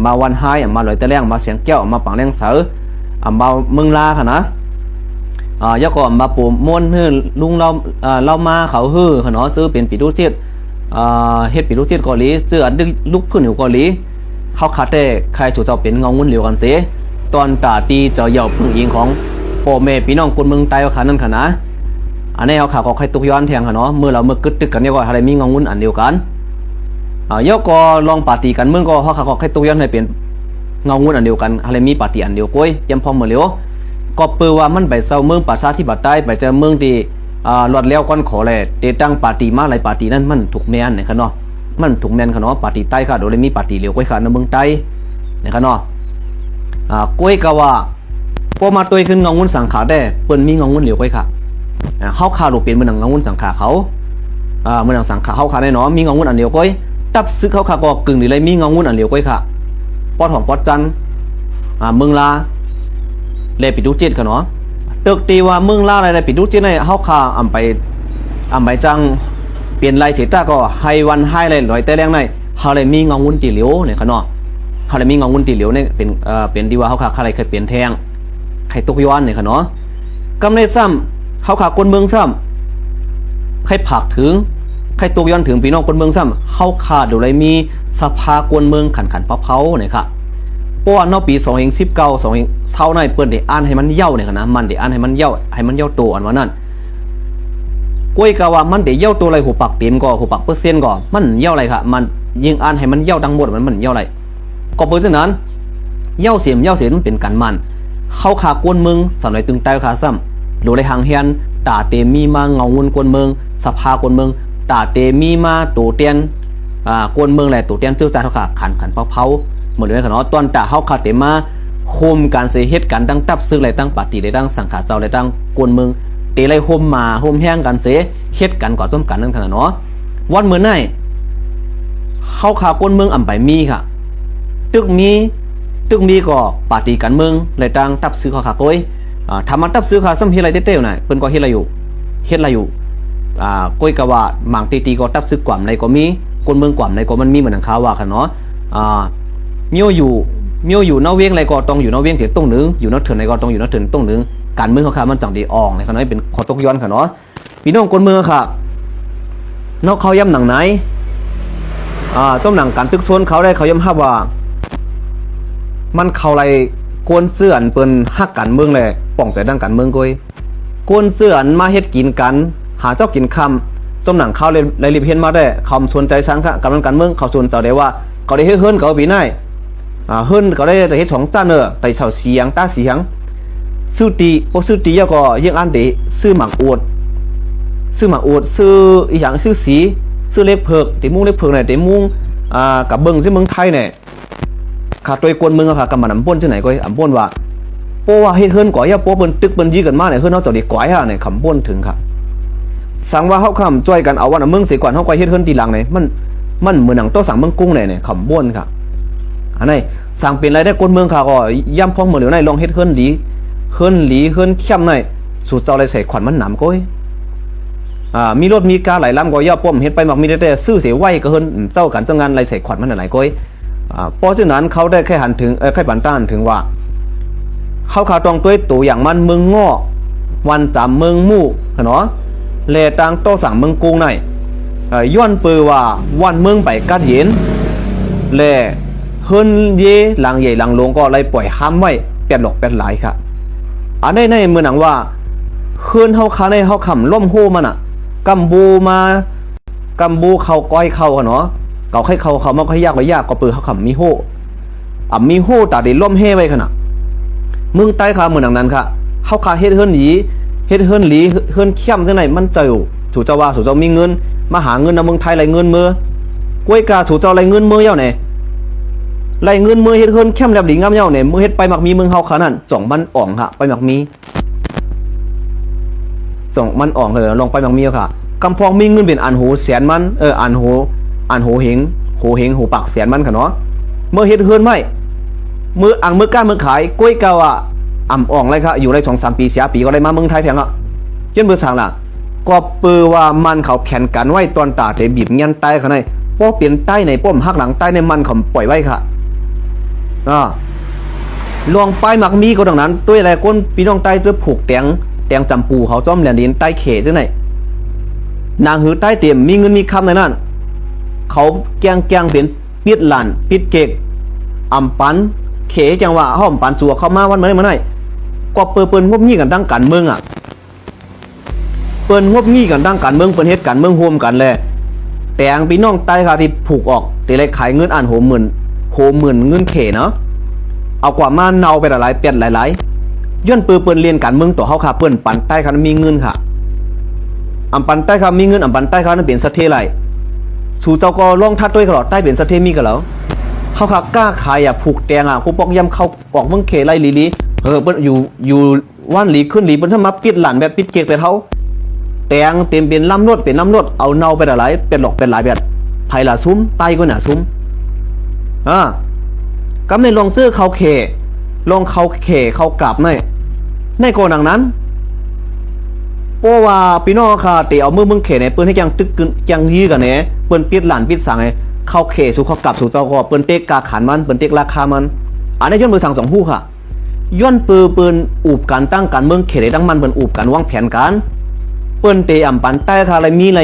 มาวันไฮมาลอยตะแรงมาเสียงแก้วมาปังแรงเสือมาเมืองลาค่ะนะยาก่อนมาปูม้วนฮื้อลุงเรามาเขาฮื้อค่ะเนาะซื้อเป็นปีดูเจ็ดเฮ็ดปีดูเจ็ดเกาหลีซื้ออันดึกลุกพื้นอยู่เกาหลีเขาขาดแต่ใครถูกเจ้าเป็นเงาเงินเหลียวกันเสียตอนตาตีเจ้าเหย่าพึ่งอิงของพ่อแม่พี่น้องคนเมืองใต้ขานั่นค่ะนะอันนี้เขาขาก็ใครตุกย้อนแทงค่ะเนาะเมื่อเราเมื่อกึดตึกกันเนี่ยก็อะไรมีเงาเงินอันเดียวกันยกก็ลองปาร์ตี้กันเมื่อก็เขาขาก็ใครตุกย้อนให้เป็นเงาเงินอันเดียวกันอะไรมีปาร์ตี้อันเดียวก้อยยังพอเมื่อเหลียวก็เปิดว่ามันไปเซาเมืองประชาธิปไตยไปเจอเมืองที่หลอดแล้วก้อนขอเลยเตตั้งปาร์ตี้มาอะไรปาร์ตี้นั้นมันถูกแมนเนี่ยค่ะเนาะมันถูกแมนค่ะเนาะปาร์ตี้ใต้ค่ะโดยเลยมีปาร์ตี้เหลียวก้อยค่ะในเมืองใต้เนี่ยค่ะเนาะก้อยก็ว่าพอมาตัวขึ้นเงาเงินสังขาได้เปิ้นมีเงาเงินเหลียวก้อยค่ะเขาขาลูกเป็นเหมือนเงาเงินสังขาเขาเหมือนสังขาเขาขาได้เนาะมีเงาเงินอันเดียวก้อยตับซึกเขาขาก็กึ่งหรืออะไรมีเงาเงินอันเดียวก้อยค่ะปอดหอมปอดจันเมืองลาเลยปิดดูเจ็ดกันเนาะตึกตีว่าเมืองลาอะไรปิดดูเจ็ดในเขาขาอำไปจังเปลี่ยนลายเสียตาก็ให้วันให้เลยลอยแต่แรงในเขาเลยมีเงาเงินตีเหลียวเนี่ยค่ะเนาะเขาเลยมีเงาเงินตีเหลียวเนี่ยเป็นดีว่าเขาขาอะไรเคยเปลี่ยนแทงใครตกย้อนเนี่ยค่ะเนาะกำในซ้ำเขาขาคนเมืองซ้ำใครผักถึงใครตกย้อนถึงพี่น้องคนเมืองซ้ำเขาขาดูเลยมีสภากวนเมืองขันเผาเนี่ยค่ะเพราะว่านอกปี2019เท่าในเปิดเดอ่านให้มันเย่าเนี่ยนะมันเดอ่านให้มันเย่าตัวอันว่านั่นกล้วยกะว่ามันเดเย่าตัวอะไรหัวปักเต็มก็หัวปักเปอร์เซ็นต์ก็มันเย่าอะไรค่ะมันยิงอ่านให้มันเย่าดังหมดมันเย่าอะไรก็เพราะฉะนั้นเย่าเสียมเป็นการมันเข้าขากวนเมืองสมัยจึงใต้ขาซ้ำดูในหางเฮียนตาเตมีมาเงาเงินกวนเมืองสภากวนเมืองตาเตมีมาตัวเตียนกวนเมืองแหละตัวเตียนเจ้าจ่าเท่าขาขันเผาเหมือนเลยค่ะเนาะตอนตาเข้าขาเตมาโฮมการเสียเหตุการตั้งตับซึ่งอะไรตั้งปฏิอะไรตั้งสังขารเจ้าอะไรตั้งกวนเมืองเตอะไรโฮมแห้งกันเสียเหตุการก่อส้มกันนั่นค่ะเนาะวันเหมือนไหนเข้าขากวนเมืองอ่ำไปมีค่ะตึกมีก็ปาร์ตี้กันเมืองเลยตั้งตับซื้อขาก้อยทำมันตับซื้อขาซ้ำเฮ็ดอะไรเต้ๆหน่อยเพิ่นก็เฮ็ดอะไรอยู่ก้อยกะว่าหมางตีก็ตับซื้อกว่ำในก็มีคนเมืองกว่ำในก็มันมีเหมือนข่าวว่าค่ะเนาะเมียวอยู่นอกเวียงอะไรก็ต้องอยู่นอกเวียงเสียต้งหนึ่งอยู่นอกเถินอะไรก็ต้องอยู่นอกเถินต้งหนึ่งการเมืองเขาค่ะมันจังดีอ่องในขณะนี้เป็นขอตกย้อนค่ะเนาะพี่น้องคนเมืองค่ะนอกเขาย่ำหนังไหนต้มหนังการตึกโซนเขาได้เขาย่ำห้าว่ามันเขาอะไรโกนเสื่อนเปิ้นฮักกันเมืองเลยป่องใส่ดังกันเมืองก้อยโกนเสื่อนมาเฮ็ดกินกันหาเจ้ากินคำจมหนังเขาเลยรีบเห็นมาได้คำสนใจสังค่ะกำลังกันเมืองเขาสนใจได้ว่าเขาได้เฮิรนเขาปีไหนเฮิรนเขาได้แต่เฮ็ดสองจ้าเนอแต่เฉาเสียงตาเสียงซื้อตีก็ยังอันเดซื้อหมักอวดซื้ออีหยังซื้อสีซื้อเล็บเผือกตีมุ้งเล็บเผือกเนี่ยตีมุ้งกับเบิ้งที่เมืองไทยเนี่ยขาตัวกวนเมืองค่ะกำมันป่นที่ไหนก็ป่นว่าโป้ว่าเฮิรนก่อย่าโป้เปิ้นตึกเปิ้นยีกันมาเนี่ยเฮิรนเขาจะดีก่อยฮะเนี่ยคำป่นถึงค่ะสั่งว่าเขาคำจ่วยกันเอาวันเมืองเสียก่อนเขาก่อยเฮิรนตีหลังเนี่ยมันเหมือนหนังโต๊ะสั่งเมืองกุ้งเนี่ยคำป่นค่ะอันนี้สั่งเป็นอะไรได้กวนเมืองค่ะก็ย่ำพองเหมือนเหลียวในลองเฮิรนหลีเข้มในสูตรเจ้าอะไรใส่ขวัญมันหนำก้อยมีรถมีการไหลล้ำก็ย่าป้อมเฮ็ดไปหมักมีแต่ซื้อเสียไหวก็เฮิรนเจ้ากันเจ้างานอะไรใส่ขวัญมันหลายก้อยเพราะฉะนั้นเขาได้แค่หันถึงแค่บันต้านถึงว่าเขาขาตรงตัวอย่างมันเมืองง้อวันจำเมืองมู่เนาะเลตังโตสั่งเมืองกรุงในย้อนปือว่าวันเมืองไปกัดเห็นเลเฮิรนเยหลังใหญ่หลังลงก็เลยปล่อยห้ามไว้แปดหลอกแปดหลายค่ะอันนี้ในเมืองหนังว่าเฮิรนเขาขาในเขาขำล่มโฮมันกัมบูเขาก้อยเขาเนาะเขาให้เขามาให้ยากก็ปือเขาขำมีโฮตาดีล่มเฮไว้ขนาดเมืองใต้ค่ะเมืองหนังนั้นค่ะเขาขาเฮ็ดเฮิรนหลีเฮิรนเข้มจังไหนมันเจ้าสู่เจ้าว่าสู่เจ้ามีเงินมาหาเงินในเมืองไทยไรเงินมือกล้วยกาสู่เจ้าไรเงินมือเย้าเนี่ยไรเงินมือเฮ็ดเฮิรนเข้มแลบดีงามเย้าเนี่ยมือเฮ็ดไปมักมีเมืองเฮาขานั่นจ่องมันอ่องค่ะไปมักมีจ่องมันอ่องเลยลองไปมักมีค่ะกำพองมีเงินเป็นอันหูแสนมันอันหูเหงหูปากแสนมันค่ะเนาะเมื่อเฮ็ดเฮิรนไม่มืออ่างมือก้ามือขายกล้วยกาวอ่ำอ่องเลยค่ะอยู่ได้ 2-3 ปีเสียปีก็ได้มาเมืองไทยแทงอ่ะจนเบอร์สั่งล่ะก็ปือว่ามันเขาแข่งกันไว้ตอนตาเตบีบเงี้ยนใต้เขาในป้อเปลี่ยนใต้ในป้อมหักหลังใต้ในมันเขาปล่อยไว้ค่ะ ลองไปหมักมีก็ดังนั้นด้วยอะไรก้นพี่น้องใต้จะผูกแตงจำปูเขาจ้อมแหลนดินใต้เขจังไหนนางหือใต้เต็มมีเงินมีคำในนั้นเขาแกงเป็นปิดหลานปิดเกกอำปันเขจังว่าห้อมปันสัวเข้ามาวันเมื่อไหร่ก็เปิดงบงี้กันตั้งการเมืองเปิดงบงี้กันตั้งการเมืองเปิดเฮ็ดการเมืองโฮมกันเลยแต่งพี่น้องใต้ค่ะที่ผูกออกแต่เลยขายเงินอ่านโหมหมื่นเงินเขเนาะเอากว่ามาเนาไปหลายเปลี่ยนหลายย้อนเปิดเรียนการเมืองต่อเฮาค่ะเปิ้นปันใต้ค่ะมีเงินค่ะอำปันใต้ค่ะมีเงินอำปันใต้ค่ะนั้นเป็นสะเทไหลสู่เจ้าก็ลองทัดด้วยตลอดใต้เป็นสะเทมีกันแล้วเฮาค่ะกล้าขายผูกแตงผู้ปอกย่ำเข้าออกเมืองเขไล่ลีเปิ้นอยู่ว่านหลีขึ้นหลีเปิ้นถ้ามาปิดหลานแบบปิดเกกไปเฮาแตงเต็มเป็นลำรถเป็นน้ำรถเอาเนาไปหลายเป็นหลอกเป็นหลายแบบไผละซุ้มใต้ก็หนาซุ้มกำในลองซื้อเขาเขลองเขาเขเขากลับในโกนังนั้นเพราะว่าพี่น้องค่ะเตะเอามือมึงเขในเปิ้นให้ยังตึกยังยื้อกันเนี่ยเปิ้นปิดหลานปิดสั่งไงเขาเขสู่เขากลับสู่เจ้าก็เปิ้นเต็กกาขันมันเปิ้นเต็กราคามันอันนี้ย้อนมือสั่งสองผู้ค่ะย้อนปืนอูบการตั้งการเมืองเขได้ตั้งมันเปิ้นอูบการวางแผนการเปิ้นเตะอ่ำปันใต้ค่ะอะไรมีไ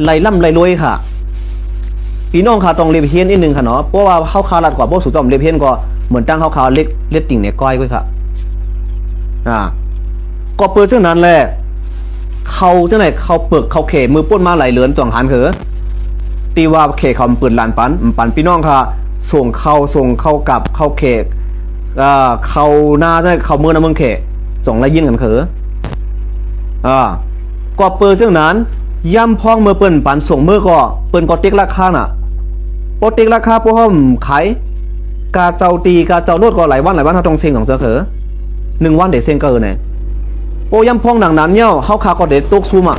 รล่ำไรรวยค่ะพี่น้องค่ะต้องเรียบเฮียนนิดนึงค่ะเนาะเพราะว่าเข้าคารัดกว่าพวกสุจอมเรียบเฮียนก็เหมือนตั้งเข้าคาเล็กติ่งในก้อยไว้ค่ะก็เปิดเช่นนั้นแหละเขาเจ้าไหนเขาเปิกเขาเขมือป้นมาไหลเหลือนจ่องหันเถอะตีว่าเขเขาเปิดลานปันพี่น้องค่ะส่งเข้ากับเข้าเขเขาหน้าใช่เขามือน้ำมึงเขส่งไรยินกันเถอะก็เปิดเช่นนั้นย่ำพ้องมือเปิ้นปันส่งมือก็เปิ้นก็เต็กราคาน่ะโปเต็กราคาพวกห้อมขายกาเจ้าตีกาเจ้าโลดก็หลายวันเขาต้องเซ็งของเสือเขอ1 วันเดี๋ยวเซ็งเกินเนี่ยโปย่ำพ้องหนังนั้นเนี่ยเขาคาก็เด็ดตกซูม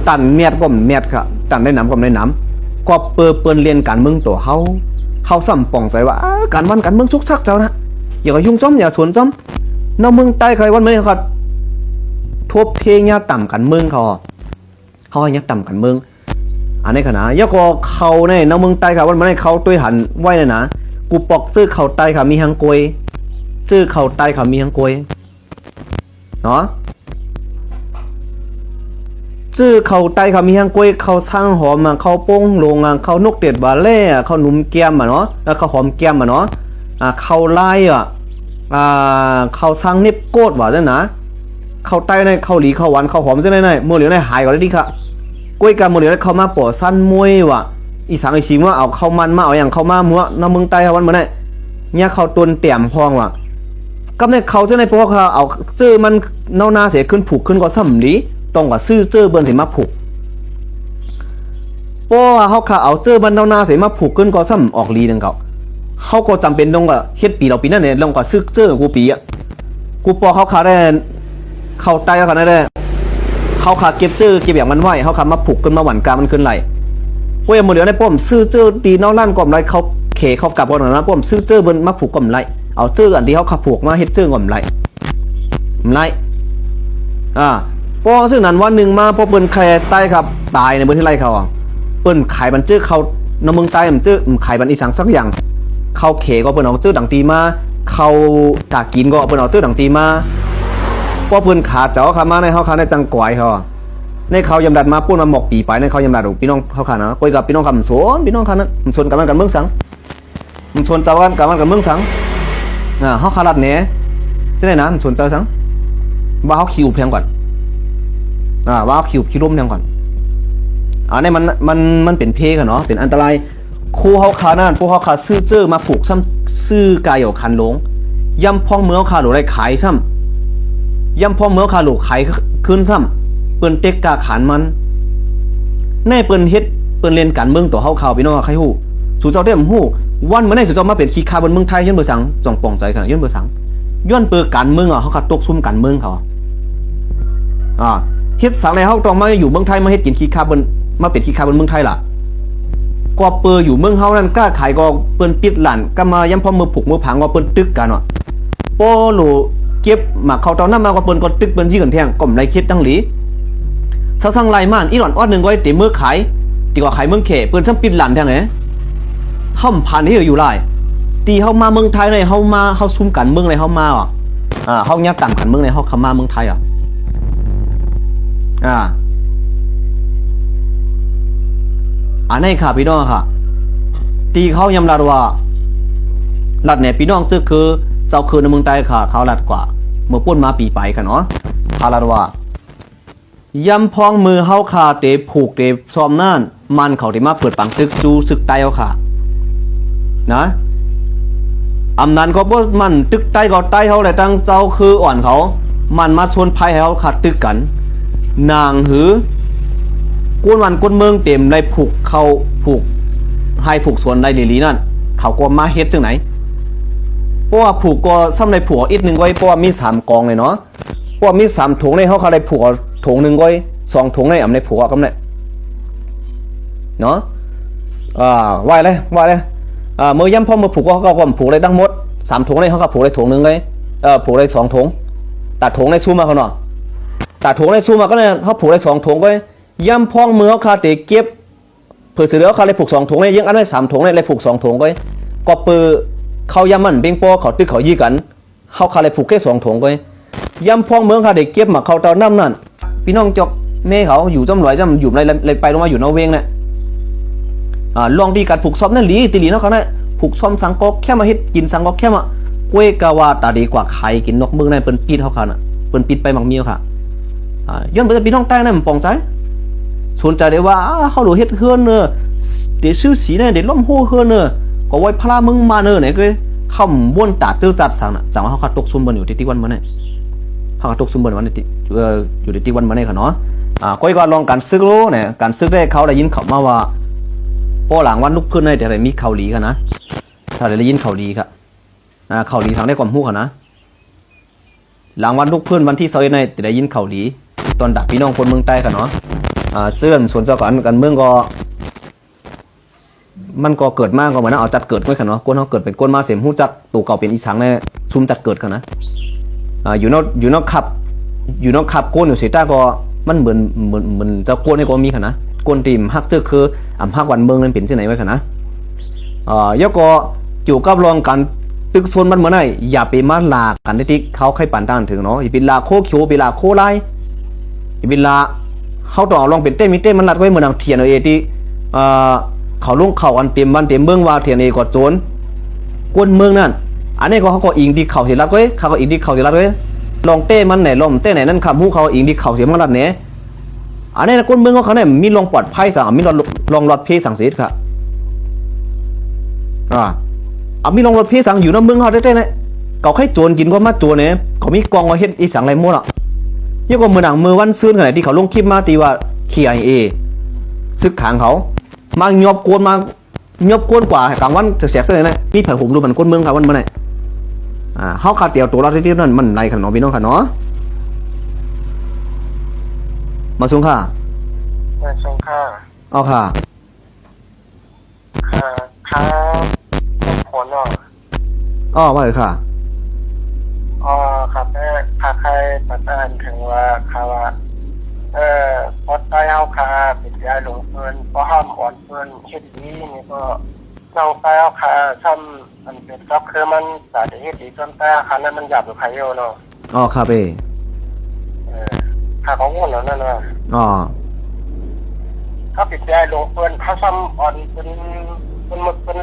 ตันเมียดก็เมียดค่ะตันได้น้ำก็ได้น้ำก็เปิ้นเรียนการเมืองตัวเขาซ้ำป่องใส่ว่าการวันการเมืองชุกชักเจ้านะอย่ายุ่งจ้อมอย่าสวนจ้อมน้าเมืองใต้ใครวันไม่เขาทบเพลงยาต่ำกันเมืองเขายักต่ำกันเมืองอันนี้ขนาดยกเขาเนี่ยน้าเมืองใต้ค่ะวันไม่เขาตัวหันไว้เลยนะกูปอกซื้อเขาใต้ค่ะมีหังกวยซื้อเขาใต้ค่ะมีหังกวยเนาะซื้อเขาใต้ค่ะมีหังกวยเขาสร้างหอมเขาโป้งลงเขานกเต็ดบาเล่เขาหนุ่มแก้มเนาะแล้วเขาหอมแก้มเนาะเขาไล่เขาสร้างเน็บโกดว่าจ้ะนะเขาใต้ในเขาหลีเขาหวานเขาหอมจ้ะในมือเหลียวในหายก่อนเลยดิค่ะกล้วยกันมือเหลียวเขามาปอสั้นมวยว่ะอีสานไอชิงว่าเอาเข้ามันมาเอาอย่างเข้ามามัวน้ำเมืองใต้วันเมื่อไหร่เนี่ยเขาตุนเตี่ยมพองว่ะก็ในเขาจะในพวกเขาเอาเจอมันเน่าหน้าเสียขึ้นผูกขึ้นก็ซ้ำดีต้องกับซื้อเจอเบิ้ลเสียมาผูกเพราะว่าเขาขาเอาเจอมันเน่าหน้าเสียมาผูกขึ้นก็ซ้ำออกลีนึงเขาก็จำเป็นต้องกับเฮ็ดปีเราปีนั่นเนี่ยลองกับซื้อเจอกูปีกูปอเขาขาได้เขาใต้เขาได้เขาขาเก็บเจอเก็บอย่างมันไหวเขาขามาผูกขึ้นมาหวันกามันขึ้นไหลพวกมือเดียวในป้อมซื้อเจอตีนอกล้านก่อมไรเขาเขเขากลับก่อนนะป้อมซื้อเจอเบิ้ลมาผูกก่อมไรเอาเจออันที่เขาขับผูกมาเฮ็ดเจอก่อมไรพอซึ่งนั้นวันหนึ่งมาพอเปิ้นใครใต้ครับตายในเบอร์ที่ไรเขาเปิ้นขายบันเจอเขาในเมืองใต้มันเจอขายบันอีสังสักอย่างเขาเขก็เปิ้นเอาเจอดังตีมาเขาตากินก็เปิ้นเอาเจอดังตีมาพอเปิ้นขาเจ้าขามาในเขาขาในจังกวยเขาในเขายำดัดมาพูดมาหมกปีไปในเขายำดัดพี่น้องเขาขานะคุยกับพี่น้องคำสวนพี่น้องขานั้นสวนกันมันกันเมืองสังสวนเจ้ากันมันกันเมืองสังเขาขาลัดเนี่ยใช่ไหมนะสวนเจ้าสังว่าเขาคิวเพียงก่อนว่าคิวร่มยังก่อนในมันเป็นเพกันเนาะเป็นอันตรายคู่เขาขานั่นพวกเขาขาซื้อเจอมาผูกซ้ำซื้อกายอยู่คันหลงย่ำพองเมืองขาหลูได้ขายซ้ำย่ำพองเมืองขาหลูขายขึ้นซ้ำเปิ้นเต็กกาขานมันแน่เปิ้นเฮ็ดเปิ้นเรียนการเมืองตัวเขาข่าวพี่น้องใครฮู้สู่เจ้าเด้มฮู้วันเมื่อไหร่สู่เจ้ามาเป็นขี้คาบนเมืองไทยย้อนเบอร์สังจ่องป่องใจขนาดย้อนเบอร์สังย้อนเปิดการเมืองเขาขาตกซุ่มการเมืองเขาเฮ็ดสังในเฮาต้องมาอยู่เมืองไทยมาเฮ็ดกินขี้คาบนมาเป็นขี้คาบนเมืองไทยล่ะก็เปิดอยู่เมืองเฮานั่นกล้าขายก็เปิ้นปิดหลานก็มาย้ำพอมือผูกมือผังก็เปิ้นตึกกันโปโลเก็บมาเขาตอนนั้นมาก็เปิ้นก็ตึกเปิ้นยี่กันแทงก่อมไรคิดตั้งหลีสั่งไล่ม่านอีหลอนออดนึงก็ให้เตมือขายดีกว่าขายเมืองเขเปิ้นซ้ำปิดหลานแทงไหนห้อมผ่านที่อยู่ไล่ ตีเฮามาเมืองไทยเนี่ยเฮามาเฮาซุ่มกันเมืองเลยเฮามาอ่ะเฮาเนี่ยกันกันเมืองเลยเฮาเข้ามาเมืองไทยอ่ะอันนี้ค่ะพี่น้องค่ะตีเขายำรัดว่ารัดเนี่ยพี่น้องจึกคือเจ้าคือในเมืองไทยค่ะเขารัดกว่าเมื่อป้นมาปีไปค่ะเนาะเขารัดว่ายำพองมือเฮาค่ะเตะผูกเตะซ้อมนั่นมันเขาได้มาเปิดปังตึกจูศึกไตเอาค่ะนะอำนั้นก็บ่มันตึกไตก็ไตเขาแหละตั้งเจ้าคืออ่อนเขามันมาชวนภัยให้เขาขาดตึกกันนางหือกวนวันกวนเมืองเต็มได้ผูกเขาผูกให้ผูกส่วนได้ลีนั่นเขาก็มาเฮ็ดจังไหนเพราะว่าผูกก็ซ้ำในผูกอีกนึงไว้เพราะว่ามี3กองเลยเนาะเพราะว่ามี3ถุงในเขาได้ผูกถุงนึงไว้2ถุงในอำในผูกกำเนี่ยเนาะว่าเลยเมื่อย่ำพ่อมาผูกก็เขาก็ผูกได้ทั้งหมด3ถุงในเขาก็ผูกได้ถุงนึงเลยผูกได้2ถุงตัดถุงในซูมาเขาเนาะตัดถุงในซูมาก็เนี่ยเขาผูกได้2ถุงไว้ย่ำพ่องมือเขาคาเตะเก็บเผื่อเสือเขาเลยผูก2ถุงเลยยังอันได้3ถุงเลยผูก2ถุงไว้ก็เปือเขาย่ำมันเบ่งโปเขาตึกเขายี่กันเขาคาเลยผูกแค่2ถุงไว้ย่ำพ่องมือเขาเตะเก็บมาเขาเตาน้ำนั่นพี่น้องจอกแม่เขาอยู่จำหน่อยจำอยู่ในเลยไปลงมาอยู่นอร์เวย์เนี่ยลองดีการผูกซ้อมนั่นตีหลีเนาะเขาเนี่ยผูกซ้อมสังกอกแค่มาเฮ็ดกินสังกอกแค่มาก้วยกะว่าตาดีกว่าใครกินนกเมืองในเปิ้นปิดเขาค่ะน่ะเปิ้นปิดไปมักเมียวค่ะย้อนไปพี่น้องใต้นั่นปองใจสนใจได้ว่าเขาดูเฮ็ดเฮือนเนอะเดี๋ยวซื้อสีเนี่ยเดี๋ยวล้มโหเฮือนเนอะก็ไว้พลามึงมาเนอะไหนก็เข้าบ้วนตาตื้อจัดสั่งน่ะสั่งว่าเขาขาดตกซุ่มบนอยู่ที่วันมาเนี่ยเขาขาดตกซุ่มบนวันนี้อยู่ที่วันมาเนี่ยค่ะเนาะก้อยก็ลองการซึกรู้เนี่ยการซึกได้เขาได้ยินเขามาว่าพอหลังวันลุกขึ้นเนี่ยเดี๋ยวมีข่าวหลีกันนะถ้าได้ยินข่าวดีครับข่าวดีทางได้ความหู้กันนะหลังวันลุกขึ้นวันที่21เนี่ยได้ยินข่าวดีตอนดักพี่น้องคนเมืองใต้กันเนาะเสื่อมส่วนเจ้ากันเมืองก็มันก็เกิดมากก็เหมือนเอาจัดเกิดไว้กันเนาะก้นเขาเกิดเป็นก้นมาเสียมหู้จักตู่เก่าเป็นอีสังเนี่ยซุ่มจัดเกิดกันนะอยู่นอกขับก้นอยู่เสียต้าก็มันเหมือนเจ้าก้นนี่ก็มีกันนะก้นตีมฮักเจอคือฮักวันเมืองนั่นเป็นที่ไหนไว้กันนะยกก็อยู่กับรองกันตึกโซนมันเหมือนไงอย่าไปมาลากันที่เขาใครปั่นต้านถึงเนาะอย่าไปลาโคเขียวไปลาโคไล่อย่าไปลาเขาต่อลองเป็นเต้มีเต้มันรัดไว้เหมือนเทียนเอที่เขาลุงเขาอันเต็มบ้านเต็มเมืองว่าเทียนเอกอดโจรกวนเมืองนั่นอันนี้ก็เขาก็อิงที่เขาเสียรัดไว้เขาก็อิงที่เขาเสียรัดไว้ลองเต้มันไหนลมเต้ไหนนั่นคำหูเขาอิงที่เขาเสียมันรัดเนี่ยอันนี้นะกวนเมืองเขาเนี่ยมีลองปลอดภัยสั่งมีลองรถเพสั่งเสียค่ะมีลองรถเพสั่งอยู่ในเมืองเขาเต้เนี่ยเขาให้โจรกินก็มาโจรเนี่ยเขามีกองมาเฮ็ดอีสังไรมั่วละยี่ก็มือหนังมือวันซื่นขนาดที่เขาลงคลิปมาตีว่า KIA ซึกขังเขามายอบกวนกว่ากลางวันจะแสกเส้นไหนมีแผงผมดูมันก้นเมืองค่ะวันเมื่อไหร่เขาขาดเตียวตัวเราที่นั่นมันไรขนาดพี่น้องค่ะเนาะมาส่งค่ะเอาค่ะผลเนาะว่าเลยค่ะครับใครประทานถึงว่าว่าพอตายเอาค่ะปิดยาหลงเพิ่นพอห้ามอ่อนเพิ่นเฮ็ดดีนี่ก็เราตายเอาค่ะซ้ำมันเป็นก็คือมันสาเหตุดีจนตายค่ะนั้นมันหยาบหรือใครเนาะครับค่ะเขาง่วงแล้วนั่นว่าถ้าปิดยาหลงเพิ่นเขาซ้ำอ่อนเป็น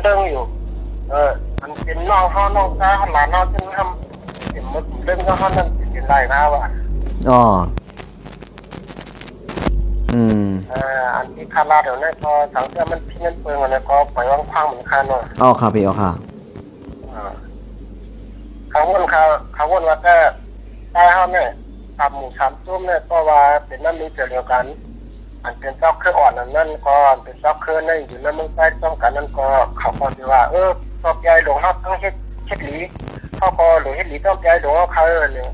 เรื่องอยู่มันเป็นน้องเขาน้องตาหลานน้องจนทำเป็นมันเรื่องเขานั่นเป็นไรนะวะอันที่คาราเดี๋ยวนี้พอสังเกตมันพิ้นเปิงอะไรก็ปล่อยว่างคว้างเหมือนกันเนาะครับพี่ค่ะเขาวนว่าแต่ใต้เขาเนี่ย3 หมู่ 3 จุ่มเนี่ยก็ว่าเป็นน้ำมีเดียวกันอันเป็นเจ้าเครื่องอ่อนนั่นก็เป็นเจ้าเครื่องนั่นอยู่ในเมืองใต้ต้องกันนั่นก็เขาพอที่ว่าชอบใหญ่หลวงเขาต้องเฮ็ดหลีเขาก็หลวงเฮ็ดหลีต้องใหญ่หลวงเขาเนี่ย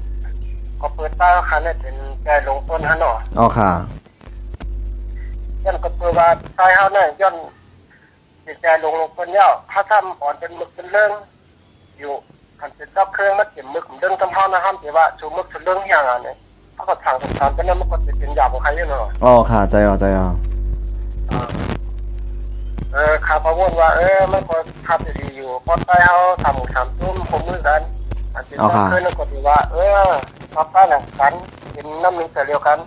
ก็เปิดใต้เขาเนี่ยเป็นใหญ่หลวงต้นฮะเนาะค่ะย้อนก็เปิดว่าใต้เขาเนี่ยย้อนเป็นใหญ่หลวงต้นยาวถ้าทำอ่อนเป็นมึกเป็นเรื่องอยู่อันเป็นเจ้าเครื่องมันเป็นมึกเรื่องทำเขานะห้ามแต่ว่าชูมึกเป็นเรื่องอย่างนี้ถ้าก็ทางสารเป็นนั้นมันก็จะเป็นหยาบของใครเนาะค่ะใจ ข่าวประวนว่ามันก็ทำดีอยู่พอใต้เขาทำหมูสามตุ้มผมมือกันอันที่ต้องเคยนึกว่าว่าชอบใต้หนังกันเป็นน้ำหนึ่งแต่เดียวกัน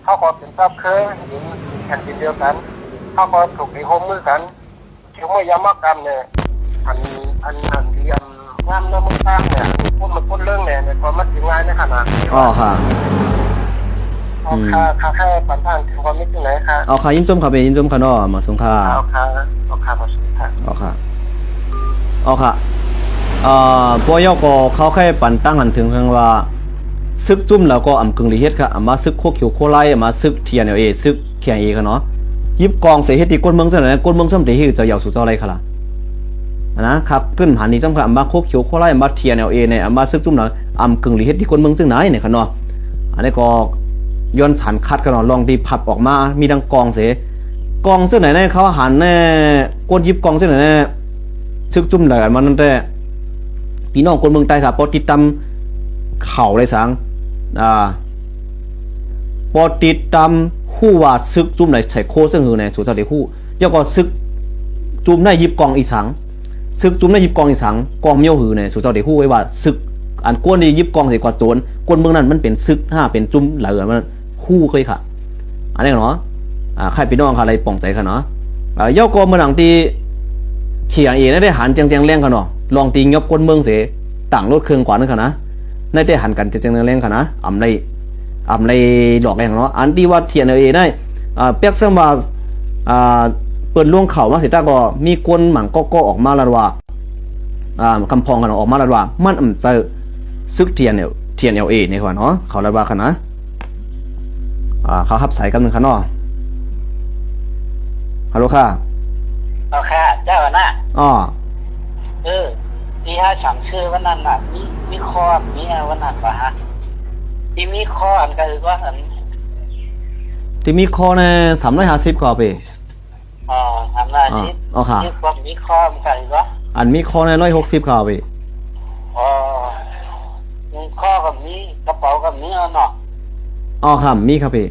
เขาก็เป็นชอบเคยอยู่แผ่นดินเดียวกันเขาก็ถูกดีโฮมมือกันถึงไม่ย้ำมากกันเนี่ยอันดีงามน้ำมันตั้งเนี่ยพูดมันพูดเรื่องเนี่ยในความมันถึงง่ายในขนาดอ๋อค่ะค่าแค่ปันทางถึงความมิตรไหนค่ะอ๋อค่ะยิ้มจมค่ะเป็นยิ้มจมค่ะเนาะมาส่งค่ะเอาค่ะมาส่งค่ะอ๋อค่ะอ๋อค่ะพวยก็เขาแค่ปันตั้งหันถึงเพียงว่าซึกจุ่มแล้วก็อำกึ่งลีเฮ็ดค่ะมาซึกโคเขียวโคไล่มาซึกเทียนเอซึกแข่งเอค่ะเนาะยิบกองเสียเฮ็ดที่ก้นเมืองซั่นน่ะก้นเมืองซ้ำเตฮีจะยาวสู่เจ้าอะไรค่ะล่ะนะครับขึ้นหันนี้จังค่ะมาโคเขียวโคไล่มาเทียนเอเนี่ยมาซึกจุ่มแล้วอำกึ่งลีเฮ็ดที่ก้นเมืองซึ่งไหนเนี่ยค่ะเนาะอันนี้ก็ย้อนสันคัดกันเนาะลองดีพับออกมามีดังกองเสียกองซึ่งไหนเนี่ยเขาหันแน่ก้นยิบกองซึ่งไหนเนี่ยซึกจุ่มแล้วกันมันนั่นแต่พี่น้องคนเมืองใต้ครับพอติดตามเข่าเลยสังพอติดตามคู่ว่าซึกจุ่มไหนใส่โคซึ่งหือในสู่เจ้าเด็กคู่ย่อก็ซึกจุ่มได้ยิบกองอีสังซึกจุ่มได้ยิบกองอีสังกองเมียวหือในสู่เจ้าเด็กคู่ไว้ว่าซึกอันก้นดียิบกองใส่กว่าโจรก้นเมืองนั้นมันเป็นซึกเป็นจุ่มเหลือมันคู่เคยค่ะอันนี้เนาะใครพี่น้องค่ะอะไรป่องใจค่ะเนาะย่อก็เมื่อหลังตีเขียนเองได้หันเจียงแรงค่ะเนาะลองตีงบก้นเมืองเสียต่างรถเครื่องกว่านั่นค่ะนะในได้หันกันเจียงแรงค่ะนะอำไรหลอกแรงเนาะอันที่ว่าเทียนเองได้เปียกเสื้อมาเปิดล่วงเข่ามาสิตาก็มีกวนหมั่งก็ออกมาแล้วว่าคำพองกันออกมาแล้วว่ามันจะซึกเทียนเอในขวานเนาะเขาแล้วว่าค่ะนะเขาฮับใส่กันหนึ่งค่ะเนาะฮัลโหลค่ะเอาค่ะเจ้าหน้าที่ห้าฉังชื่อวันนั้นน่ะมีข้อมีวันนั้นป่ะฮะที่มีข้ออันก็คือว่าอันที่มีข้อใน350ข้อไป350อ๋อค่ะที่ความมีข้อมันก็คือว่าอันมีข้อใน160ข้อไปมีข้อกับมีกระเป๋ากับมีเนาะครับมีครับพี่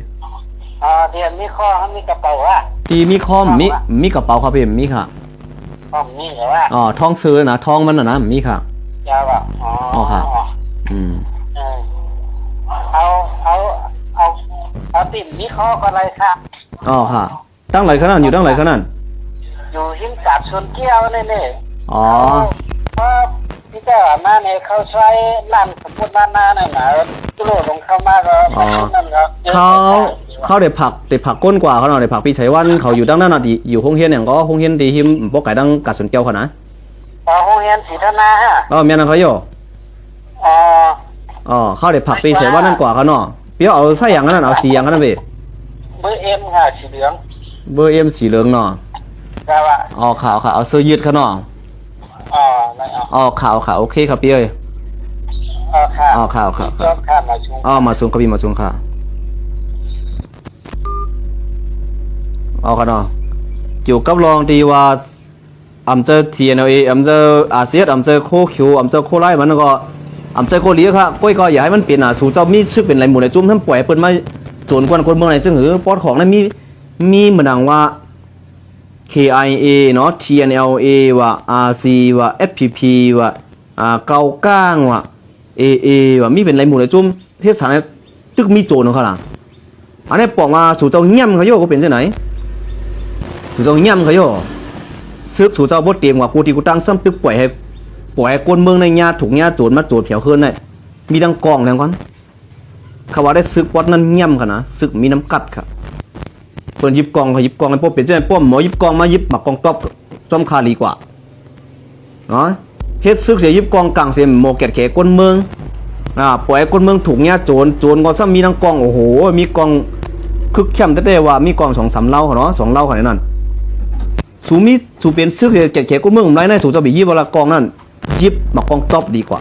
เทียนมีข้อเขามีกระเป๋าอ่ะที่มีข้อมีกระเป๋าครับพี่มีค่ะมีเหรอว่าท้องซื้อนะท้องมันนะมีค่ะยาวอ่ะค่ะเอาติ่มมีข้ออะไรค่ะค่ะตั้งไหนขนาดอยู่ตั้งไหนขนาดอยู่หิ้งกาดชนเกี้ยวนี่เพราะพี่เจ้ามาในเขาใช้ลั่นสมมตินาเนี่ยนะกระโดดลงเข้ามาก็นั่นครับเขาเด็ดผักก้นกว่าเขาหน่อยเด็ดผักพี่ชัยวันเขาอยู่ดังนั้นน่ะอยู่ห้องเฮียนอย่างก็ห้องเฮียนดีหิมพวกไก่ดังกัดสนเกียวเขานะห้องเฮียนศรีธนาฮะเมียนั่นเขาอยู่เขาเด็ดผักพี่ชัยวันนั่นกว่าเขาเนาะเปี้ยวเอาไส้อย่างนั้นเอาสีอย่างนั้นไปเบอร์เอ็มค่ะสีเหลืองเบอร์เอ็มสีเหลืองเนาะขาวเอาเสื้อยืดเขาเนาะขาวโอเคครับพี่เอ้ยขาวมาสูงครับพี่มาสูงค่ะกันเนาะเกี่ยวกับรองดีว่าเจอทีเอเจออาเซียเจอโคคิวเจอโคไลมันก็เจอโคเลียค่ะก้อยก็อย่าให้มันเปลี่ยนสู่เจ้ามีชื่อเป็นไรหมู่ในจุ่มท่านป่วยเปิดมาโจรกวนคนเมืองไหนซึ่งหรือปอดของนั้นมีเหมือนดังว่า KIA เนาะ TNLA ว่า RC ว่า FPP ว่าเกาก้างว่า AA ว่ามีเป็นไรหมู่ในจุ่มเทศสารตึกมีโจรของเขาล่ะอันนี้บอกว่าสู่เจ้าเงี่ยมเขาโยกเขาเป็นเช่นไหนสู่เจ้าเงี่ยมเขาโยซึกสู่เจ้าบดเตรียมว่ากูที่กูตั้งซ้ำตึกปล่อยให้คนเมืองในญาถูกญาโจรมาโจรเผียวขึ้นได้มีดังกองแล้วก่อนเขาว่าได้ซึกวัดนั้นเงี่ยมค่ะนะซึกมีน้ำกัดค่ะเปิดยิบกองเขายิบกองไอ้พวกเป็นเจ้าพวกหมอยิบกองมายิบหมักกองต๊อบจอมคาลีกว่าเนาะเฮ็ดซึกเสียยิบกองกลางเสียโมเกตแขกคนเมืองปล่อยคนเมืองถูกญาโจรก็ซ้ำมีดังกองโอ้โหมีกองคึกเข้มแต่ว่ามีกอง2-3เล่าเนาะ2เล่าขนาดนั้นสูเป็นซึกเสียเกตแขกคนเมืองไรในสูจะบียิบเวลากองนั่นยิบหมักกองต๊อบดีกว่า